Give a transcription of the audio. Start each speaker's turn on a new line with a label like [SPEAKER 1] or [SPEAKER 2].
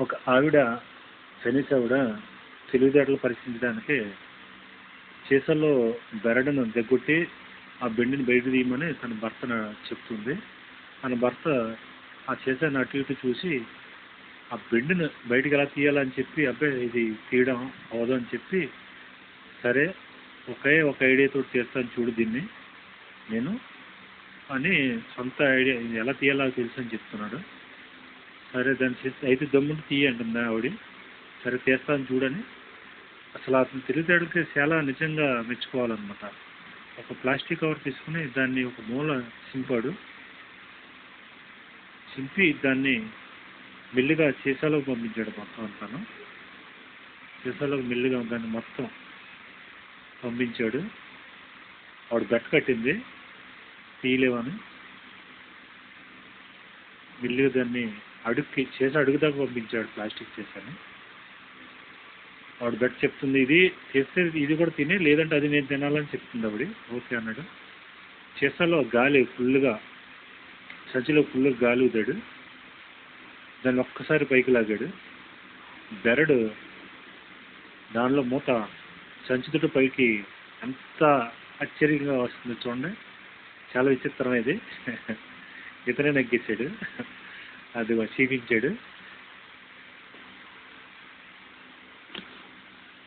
[SPEAKER 1] ఒక ఆవిడ చైనీస్ ఆవిడ తెలివితేటలు పరీక్షించడానికి సీసాలో బెరడును దగ్గొట్టి ఆ బెండిని బయట తీయమని తన భర్తను చెప్తుంది. తన భర్త ఆ సీసాను అటు ఇటు చూసి ఆ బెండును బయటికి ఎలా తీయాలని చెప్పి అబ్బాయి ఇది తీయడం అవదు అని చెప్పి సరే ఒక ఐడియాతో తీస్తాను చూడు దీన్ని నేను అని సొంత ఐడియా ఎలా తీయాలో తెలుసు అని చెప్తున్నాడు. సరే దాన్ని అయితే దమ్ముంటే తీయంటుంది ఆవిడ. సరే తీస్తాను చూడని అసలు అతను తెలివితేటలకి చాలా నిజంగా మెచ్చుకోవాలన్నమాట. ఒక ప్లాస్టిక్ కవర్ తీసుకుని దాన్ని ఒక మూల చింపాడు. చింపి దాన్ని మెల్లిగా సీసాలోకి పంపించాడు మొత్తం అంతాను. సీసాలోకి మెల్లిగా దాన్ని మొత్తం పంపించాడు. ఆవిడ బెట్ట కట్టింది తీయలేవని. మెల్లిగా దాన్ని అడుగు దాకా పంపించాడు ప్లాస్టిక్ సీసాని. ఆవిడ బెట్ట చెప్తుంది ఇది చేస్తే ఇది కూడా తినే లేదంటే అది నేను తినాలని చెప్తుంది ఆవిడ. ఓకే అన్నాడు. సీసాలో గాలి ఫుల్గా సంచిలో ఫుల్గా గాలి ఊదాడు. దాన్ని ఒక్కసారి పైకి లాగాడు. బెరడు దానిలో మూత సంచితుడు పైకి ఎంత ఆశ్చర్యంగా వస్తుంది చూడండి. చాలా విచిత్రమైనది. ఇతనే నగ్గేసాడు. అది చీపించాడు.